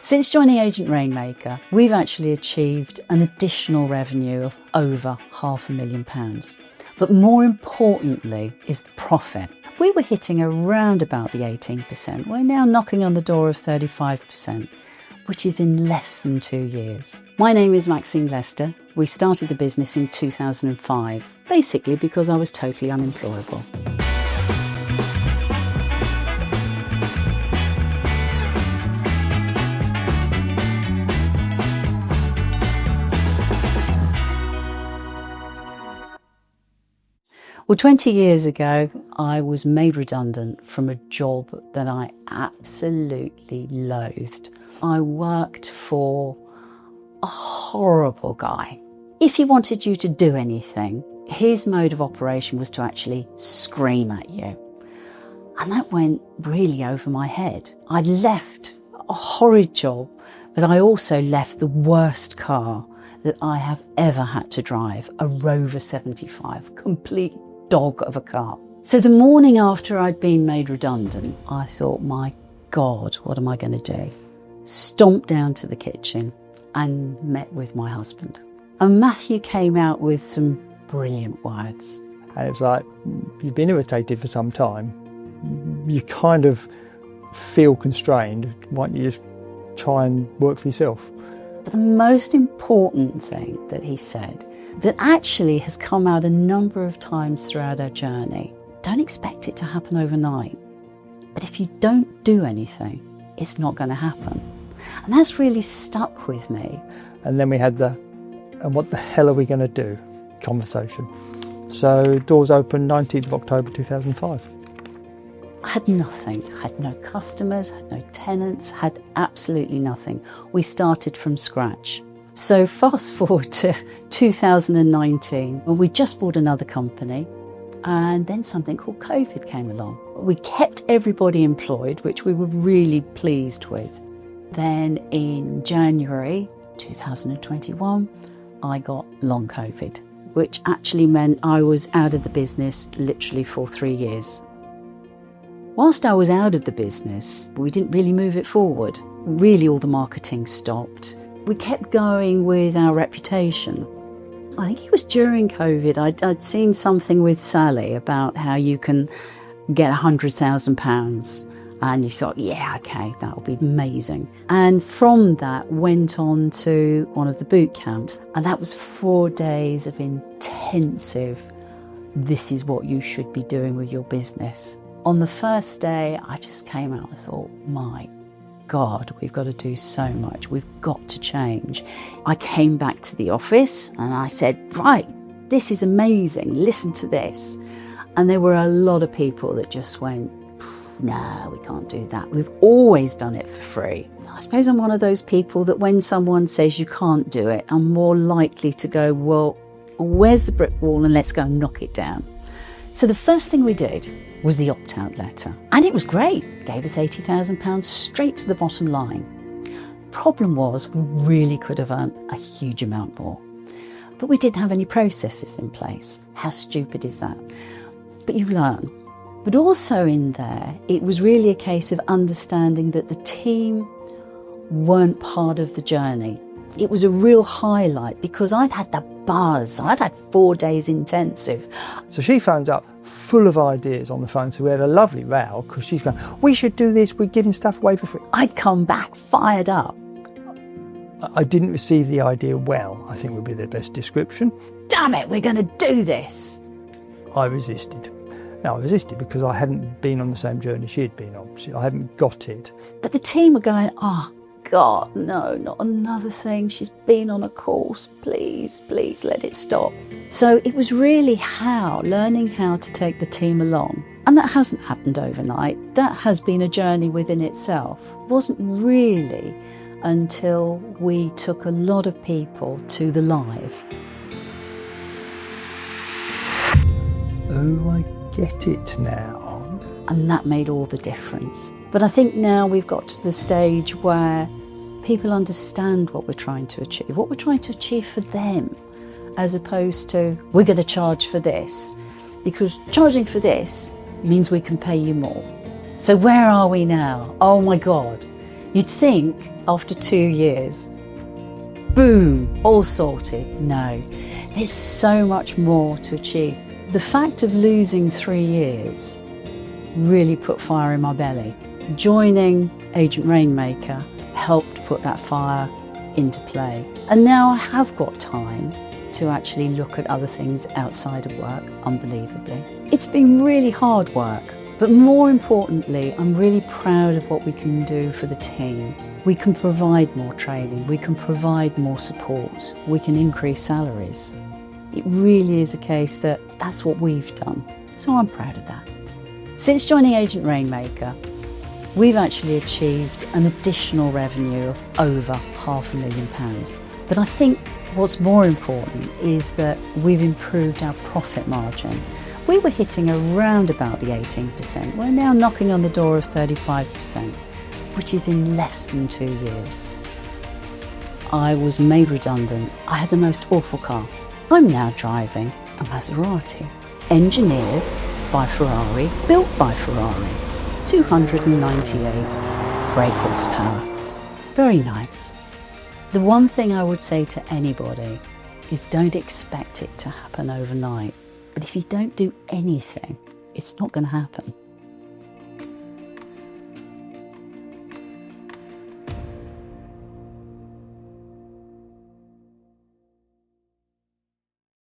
Since joining Agent Rainmaker, we've actually achieved an additional revenue of over £500,000. But more importantly is the profit. We were hitting around about the 18%. We're now knocking on the door of 35%, which is in less than 2 years. My name is Maxine Lester. We started the business in 2005, basically because I was totally unemployable. Well, 20 years ago, I was made redundant from a job that I absolutely loathed. I worked for a horrible guy. If he wanted you to do anything, his mode of operation was to actually scream at you. And that went really over my head. I left a horrid job, but I also left the worst car that I have ever had to drive, a Rover 75, complete dog of a car. So the morning after I'd been made redundant, I thought, my God, what am I going to do? Stomped down to the kitchen and met with my husband. And Matthew came out with some brilliant words. And it's like, you've been irritated for some time. You kind of feel constrained. Why don't you just try and work for yourself? But the most important thing that he said, that actually has come out a number of times throughout our journey, don't expect it to happen overnight. But if you don't do anything, it's not going to happen. And that's really stuck with me. And then we had and what the hell are we going to do conversation. So doors open 19th of October 2005. I had nothing, had no customers, had no tenants, had absolutely nothing. We started from scratch. So fast forward to 2019, when we just bought another company, and then something called COVID came along. We kept everybody employed, which we were really pleased with. Then in January 2021, I got long COVID, which actually meant I was out of the business literally for 3 years. Whilst I was out of the business, we didn't really move it forward. Really, all the marketing stopped. We kept going with our reputation. I think it was during COVID, I'd seen something with Sally about how you can get £100,000, and you thought, yeah, okay, that'll be amazing. And from that went on to one of the boot camps, and that was 4 days of intensive, this is what you should be doing with your business. On the first day, I just came out and thought, my God, we've got to do so much. We've got to change. I came back to the office and I said, right, this is amazing. Listen to this. And there were a lot of people that just went, no, we can't do that. We've always done it for free. I suppose I'm one of those people that when someone says you can't do it, I'm more likely to go, well, where's the brick wall and let's go and knock it down. So the first thing we did was the opt-out letter. And it was great. Gave us £80,000 straight to the bottom line. Problem was, we really could have earned a huge amount more. But we didn't have any processes in place. How stupid is that? But you learn. But also in there, it was really a case of understanding that the team weren't part of the journey. It was a real highlight because I'd had the buzz. I'd had 4 days intensive. So she phones up full of ideas on the phone. So we had a lovely row because she's going, we should do this. We're giving stuff away for free. I'd come back fired up. I didn't receive the idea well, I think would be the best description. Damn it, we're going to do this. I resisted. Now, I resisted because I hadn't been on the same journey she had been on. I hadn't got it. But the team were going, oh, God, no, not another thing. She's been on a course. Please, please let it stop. So it was really learning how to take the team along. And that hasn't happened overnight. That has been a journey within itself. It wasn't really until we took a lot of people to the live. Oh, I get it now. And that made all the difference. But I think now we've got to the stage where people understand what we're trying to achieve, what we're trying to achieve for them, as opposed to, we're going to charge for this, because charging for this means we can pay you more. So where are we now? Oh my God. You'd think after 2 years, boom, all sorted. No, there's so much more to achieve. The fact of losing 3 years really put fire in my belly. Joining Agent Rainmaker helped put that fire into play. And now I have got time to actually look at other things outside of work, unbelievably. It's been really hard work, but more importantly, I'm really proud of what we can do for the team. We can provide more training, we can provide more support, we can increase salaries. It really is a case that that's what we've done, so I'm proud of that. Since joining Agent Rainmaker, we've actually achieved an additional revenue of over £500,000. But I think what's more important is that we've improved our profit margin. We were hitting around about the 18%. We're now knocking on the door of 35%, which is in less than 2 years. I was made redundant. I had the most awful car. I'm now driving a Maserati, engineered by Ferrari, built by Ferrari, 298 brake horsepower. Very nice. The one thing I would say to anybody is don't expect it to happen overnight. But if you don't do anything, it's not going to happen.